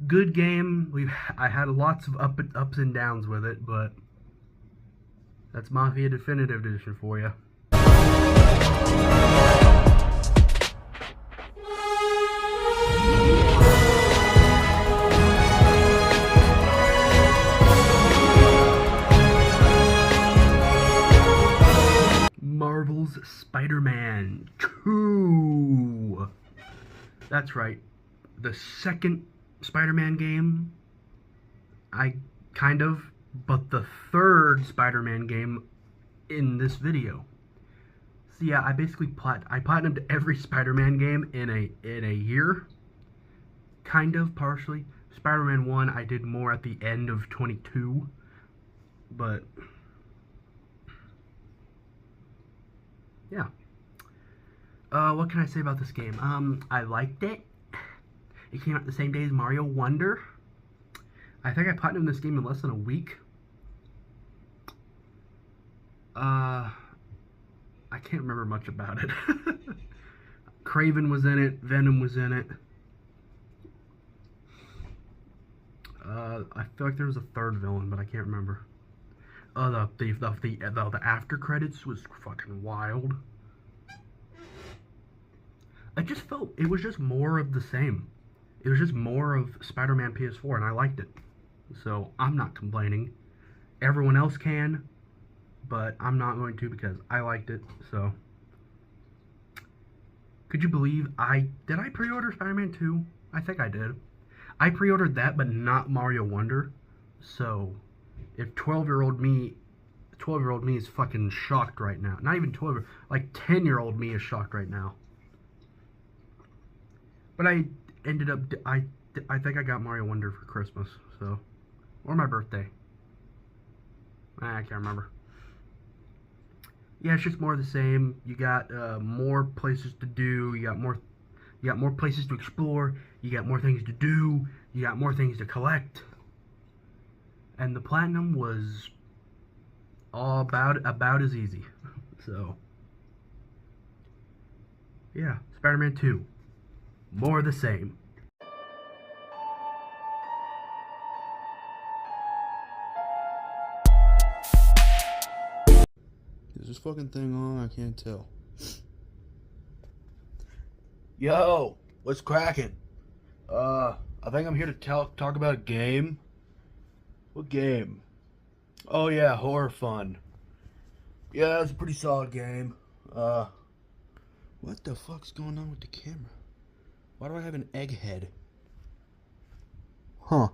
good game. I had lots of ups and downs with it, but that's Mafia Definitive Edition for you. Marvel's Spider-Man 2. That's right. The second Spider-Man game. But the third Spider-Man game in this video. So yeah, I basically platinumed every Spider-Man game in a year. Kind of, partially. Spider-Man 1 I did more at the end of 22. But yeah. What can I say about this game? I liked it. It came out the same day as Mario Wonder. I think I platinumed this game in less than a week. I can't remember much about it. Kraven was in it. Venom was in it. I feel like there was a third villain, but I can't remember. The after credits was fucking wild. I just felt it was just more of the same. It was just more of Spider-Man PS4, and I liked it. So I'm not complaining. Everyone else can, but I'm not going to because I liked it. So, could you believe did I pre-order Spider-Man 2? I think I did. I pre-ordered that, but not Mario Wonder. So, if 12-year-old me is fucking shocked right now. Not even 12, like 10-year-old me is shocked right now. But I ended up, I think I got Mario Wonder for Christmas, so, or my birthday. I can't remember. Yeah, it's just more of the same. You got more places to do. You got more places to explore. You got more things to do. You got more things to collect. And the platinum was all about as easy. So, yeah, Spider-Man 2. More of the same. Is this fucking thing on? I can't tell. Yo, what's cracking? I think I'm here to talk about a game. What game? Oh yeah, Horror Fun. Yeah, it's a pretty solid game. What the fuck's going on with the camera? Why do I have an egghead? Huh.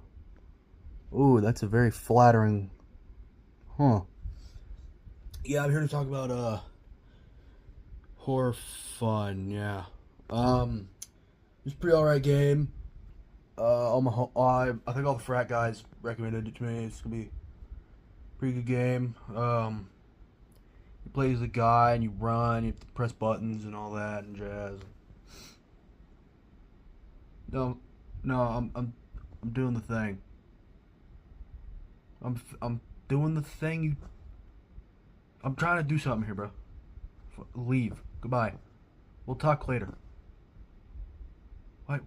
Ooh, that's a very flattering. Huh. Yeah, I'm here to talk about Horror Fun. Yeah. It's a pretty alright game. I think all the frat guys recommended it to me. It's gonna be a pretty good game. You play as a guy and you run. You have to press buttons and all that and jazz. No, I'm doing the thing. I'm doing the thing. I'm trying to do something here, bro. Leave. Goodbye. We'll talk later. What?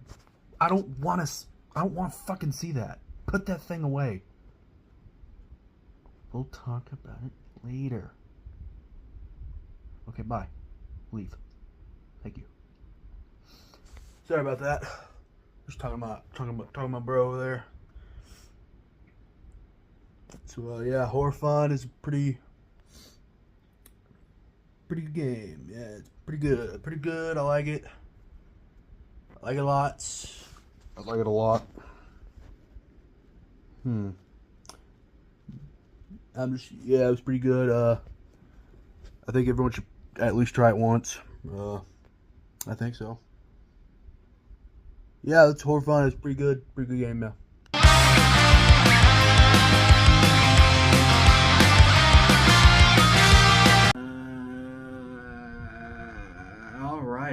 I don't want to fucking see that. Put that thing away. We'll talk about it later. Okay, bye. Leave. Thank you. Sorry about that. Just talking about bro over there. So yeah, Horror Fun is a pretty good game. Yeah, it's pretty good. I like it. I like it a lot. I like it a lot. It was pretty good. I think everyone should at least try it once. I think so. Yeah, it's Horror Fun. It's pretty good game now.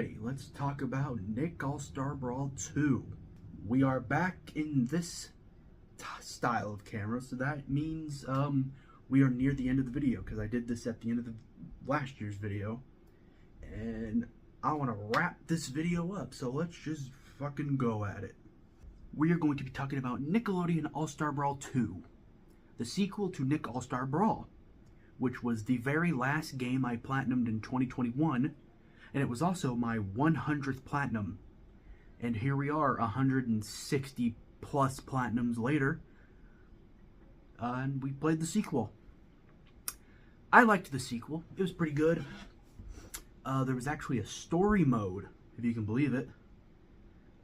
Alrighty, let's talk about Nick All-Star Brawl 2. We are back in this style of camera, so that means we are near the end of the video, because I did this at the end of the last year's video, and I want to wrap this video up, so let's just fucking go at it. We are going to be talking about Nickelodeon All-Star Brawl 2, the sequel to Nick All-Star Brawl, which was the very last game I platinumed in 2021, and it was also my 100th platinum. And here we are, 160 plus platinums later, and we played the sequel. I liked the sequel. It was pretty good. There was actually a story mode, if you can believe it.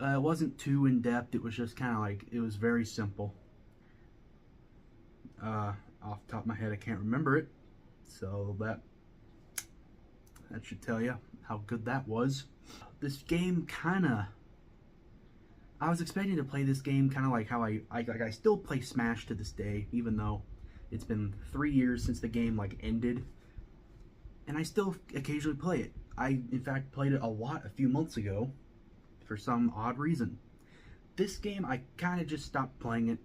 It wasn't too in-depth. It was just kind of like, it was very simple. Off the top of my head, I can't remember it. So that should tell you how good that was. This game kind of... I was expecting to play this game kind of like how I still play Smash to this day, even though it's been 3 years since the game like ended, and I still occasionally play it. I in fact played it a lot a few months ago for some odd reason. This game I kind of just stopped playing it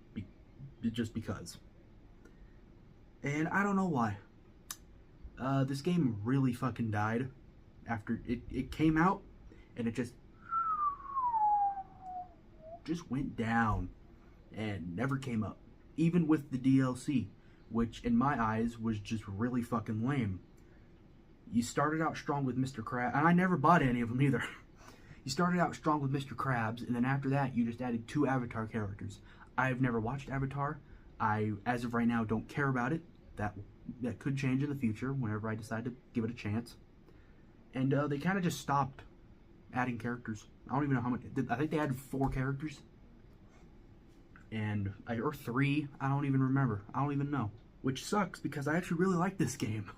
just because, and I don't know why. This game really fucking died after it came out, and it just went down and never came up, even with the DLC, which in my eyes was just really fucking lame. You started out strong with Mr. Krabs, and I never bought any of them either. You started out strong with Mr. Krabs, and then after that you just added 2 Avatar characters. I've never watched Avatar. I, as of right now, don't care about it. That could change in the future whenever I decide to give it a chance. And they kind of just stopped adding characters. I don't even know how many. I think they added 4 characters, or 3. I don't even remember. I don't even know. Which sucks because I actually really like this game.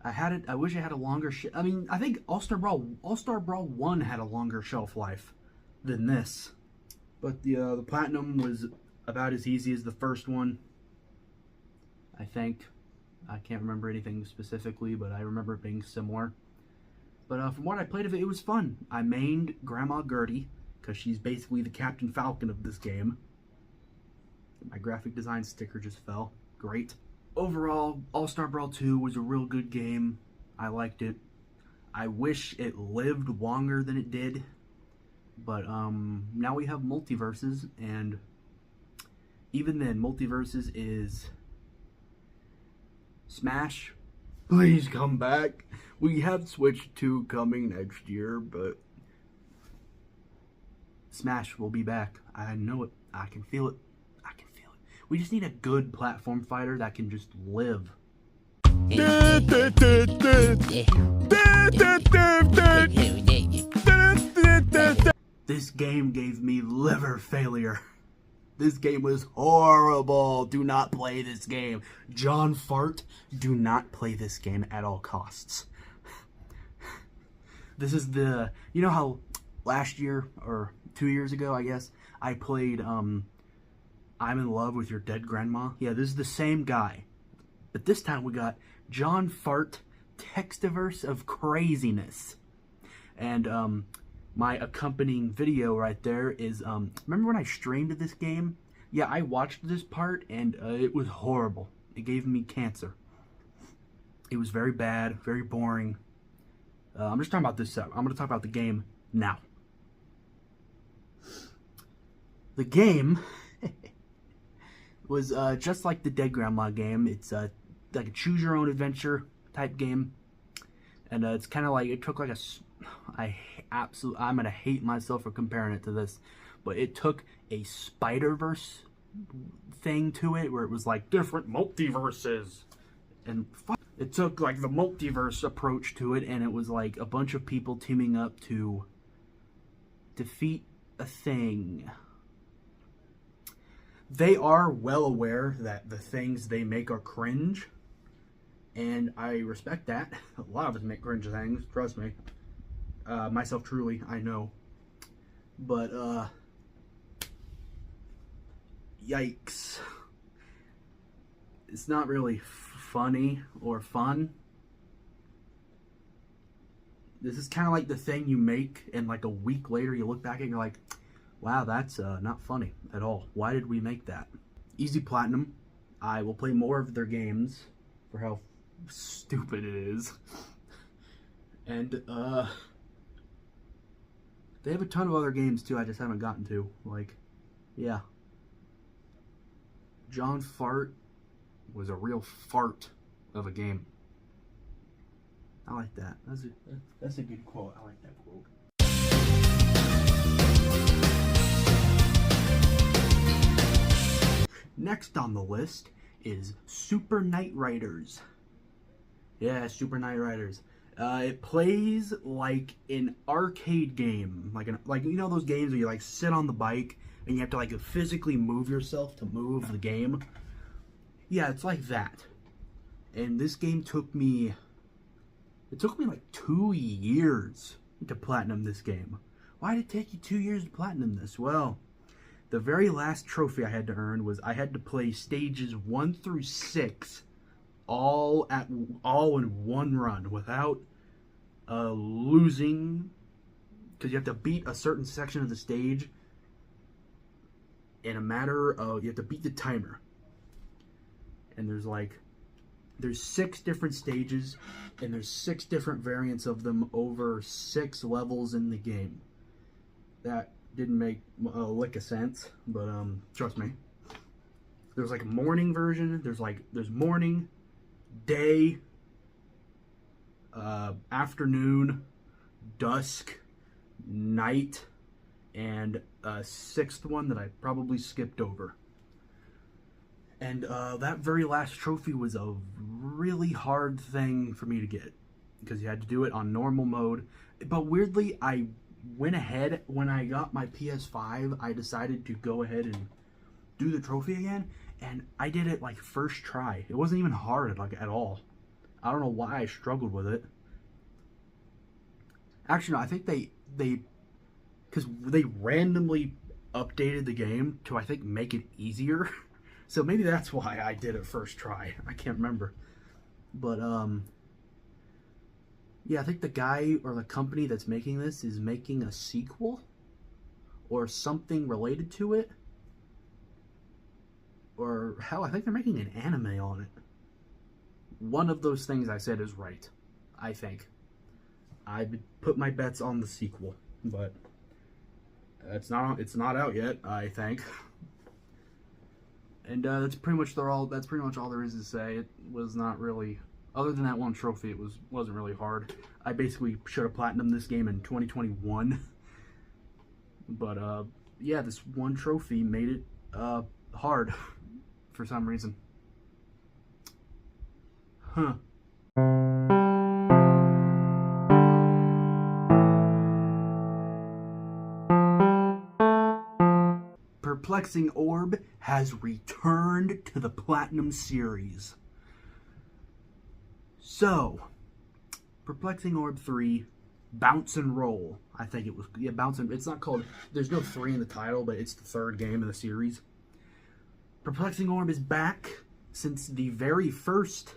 I wish I had a longer. I mean, I think All-Star Brawl 1 had a longer shelf life than this, but the platinum was about as easy as the first one. I think. I can't remember anything specifically, but I remember it being similar. But from what I played of it, it was fun. I mained Grandma Gertie, because she's basically the Captain Falcon of this game. My graphic design sticker just fell. Great. Overall, All-Star Brawl 2 was a real good game. I liked it. I wish it lived longer than it did. But now we have MultiVersus, and even then, MultiVersus is... Smash, please come back. We have Switch 2 coming next year, but Smash will be back. I know it. I can feel it. I can feel it. We just need a good platform fighter that can just live. This game gave me liver failure. This game was horrible. Do not play this game. John Fart, do not play this game at all costs. This is the... You know how last year, or 2 years ago, I guess, I played I'm in Love with Your Dead Grandma? Yeah, this is the same guy. But this time we got John Fart, Textiverse of Craziness. And, my accompanying video right there is, remember when I streamed this game? Yeah, I watched this part, and it was horrible. It gave me cancer. It was very bad, very boring. I'm just talking about this stuff. I'm going to talk about the game now. The game was just like the Dead Grandma game. It's like a choose-your-own-adventure type game. And it's kind of like, it took like a... I'm gonna hate myself for comparing it to this, but it took a Spider-Verse thing to it where it was like different multiverses, and it took like the multiverse approach to it, and it was like a bunch of people teaming up to defeat a thing. They are well aware that the things they make are cringe, and I respect that. A lot of us make cringe things, trust me. Myself truly, I know. But, yikes. It's not really funny or fun. This is kind of like the thing you make, and like a week later you look back and you're like, wow, that's not funny at all. Why did we make that? Easy platinum. I will play more of their games for how stupid it is. And they have a ton of other games too I just haven't gotten to. Like, yeah. John Fart was a real fart of a game. I like that. That's a good quote. I like that quote. Next on the list is Super Knight Riders. Yeah, Super Knight Riders. It plays like an arcade game, like you know those games where you like sit on the bike and you have to like physically move yourself to move the game. Yeah, it's like that. And this game took me like 2 years to platinum this game. Why did it take you 2 years to platinum this? Well, the very last trophy I had to earn was I had to play stages 1 through 6 all in one run without losing, because you have to beat a certain section of the stage in a matter of, you have to beat the timer. And there's 6 different stages, and there's 6 different variants of them over 6 levels in the game. That didn't make a lick of sense, but trust me. There's like a morning version. There's morning, day, afternoon, dusk, night, and a 6th one that I probably skipped over. And that very last trophy was a really hard thing for me to get, because you had to do it on normal mode. But weirdly, I went ahead, when I got my PS5, I decided to go ahead and do the trophy again, and I did it like first try. It wasn't even hard like at all. I don't know why I struggled with it. Actually, no, I think because they randomly updated the game to, I think, make it easier. So maybe that's why I did it first try. I can't remember. But, yeah, I think the guy or the company that's making this is making a sequel or something related to it. Or, hell, I think they're making an anime on it. One of those things I said is right, I think. I would put my bets on the sequel, but it's not out yet, I think. And that's pretty much all there is to say. It was not really, other than that one trophy, it wasn't really hard. I basically should have platinumed this game in 2021. But yeah, this one trophy made it hard for some reason. Huh. Perplexing Orb has returned to the Platinum series. So, Perplexing Orb 3, Bounce and Roll. I think it was, yeah, Bounce and, it's not called, there's no 3 in the title, but it's the 3rd game of the series. Perplexing Orb is back since the very first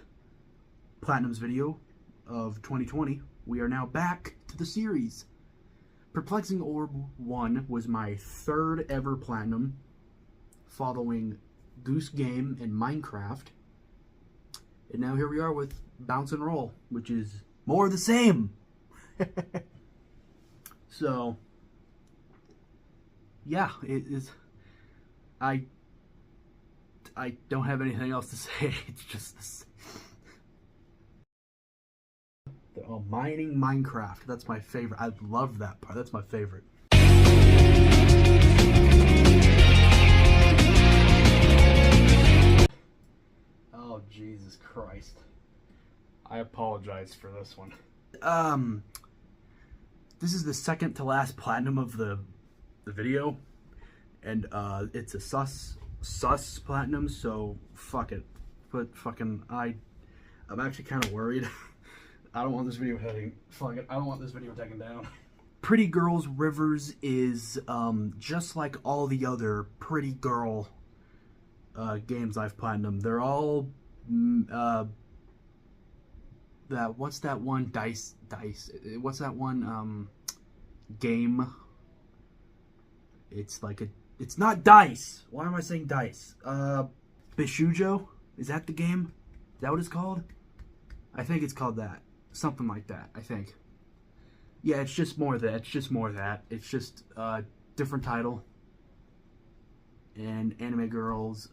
Platinum's video of 2020. We are now back to the series. Perplexing Orb 1 was my 3rd ever Platinum, following Goose Game and Minecraft. And now here we are with Bounce and Roll, which is more of the same. So, yeah, it is. I don't have anything else to say. It's just this. Mining Minecraft. That's my favorite. I love that part. That's my favorite. Oh, Jesus Christ. I apologize for this one. This is the second to last platinum of the video. And it's a sus platinum, so fuck it. But fucking I'm actually kind of worried. I don't want this video I don't want this video taken down. Pretty Girls Rivers is just like all the other Pretty Girl games I've platinumed. They're all what's that one dice? What's that one game? It's like it's not dice. Why am I saying dice? Bishujo? Is that the game? Is that what it's called? I think it's called that. Something like that, I think. Yeah, it's just more of that. It's just a different title. And anime girls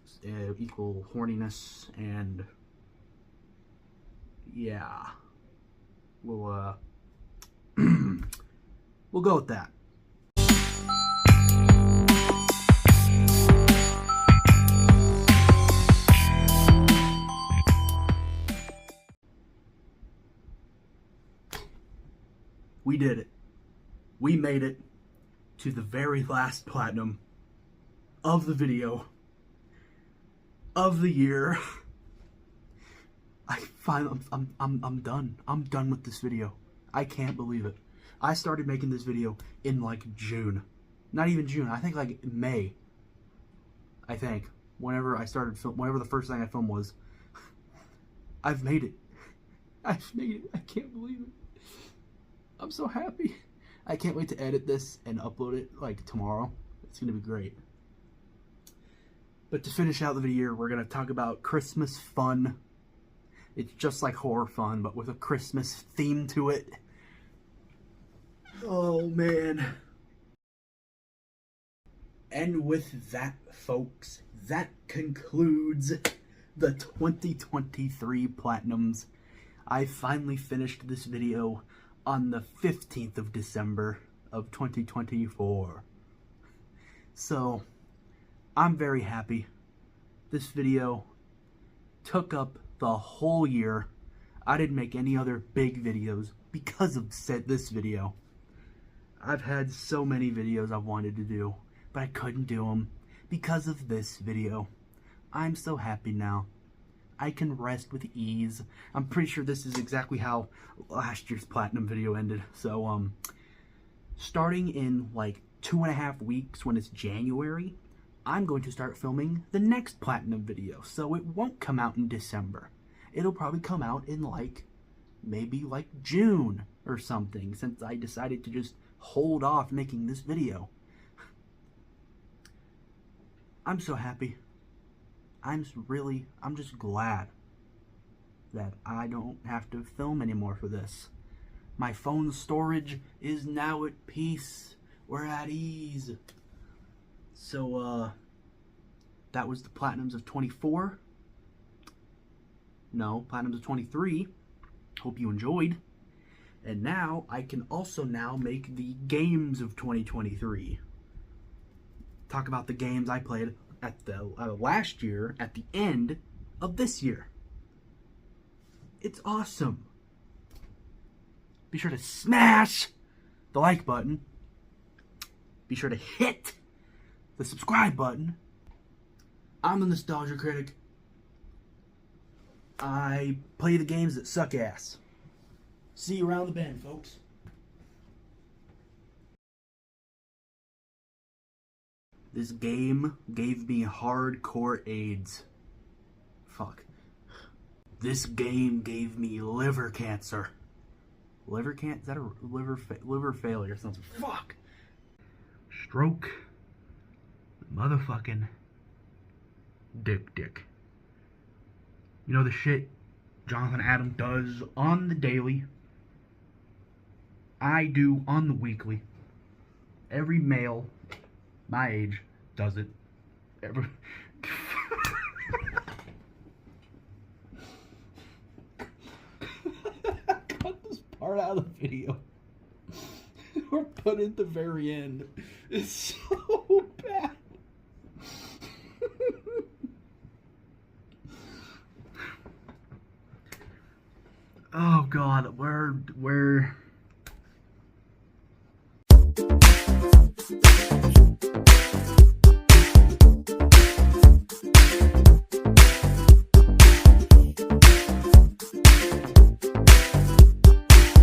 equal horniness, and yeah. We'll we'll go with that. We did it. We made it to the very last platinum of the video of the year. I'm done. I'm done with this video. I can't believe it. I started making this video in like June. Not even June. I think like May. I think whenever I started whenever the first thing I filmed was. I've made it. I've made it. I can't believe it. I'm so happy. I can't wait to edit this and upload it like tomorrow. It's gonna be great. But to finish out the video, we're gonna talk about Christmas fun. It's just like horror fun, but with a Christmas theme to it. Oh man. And with that, folks, that concludes the 2023 Platinums. I finally finished this video on the 15th of December of 2024. So, I'm very happy. This video took up the whole year. I didn't make any other big videos because of this video. I've had so many videos I've wanted to do, but I couldn't do them because of this video. I'm so happy now. I can rest with ease. I'm pretty sure this is exactly how last year's Platinum video ended. So, starting in like 2.5 weeks when it's January, I'm going to start filming the next Platinum video. So it won't come out in December. It'll probably come out in like, maybe like June or something, since I decided to just hold off making this video. I'm so happy. I'm just glad that I don't have to film anymore for this. My phone storage is now at peace. We're at ease. So, that was the Platinums of 24. No, Platinums of 23. Hope you enjoyed. And now, I can also now make the games of 2023. Talk about the games I played at the last year, at the end of this year. It's awesome. Be sure to smash the like button. Be sure to hit the subscribe button. I'm the Nostalgia Critic. I play the games that suck ass. See you around the bend, folks. This game gave me hardcore AIDS. Fuck. This game gave me liver cancer. Liver cancer? Is that a liver failure or something? Fuck. Stroke. Motherfucking Dik-Dik. You know the shit Jonathan Adam does on the daily. I do on the weekly. Every male my age does it. Cut this part out of the video. Or put it at the very end. It's so bad. Oh God, we're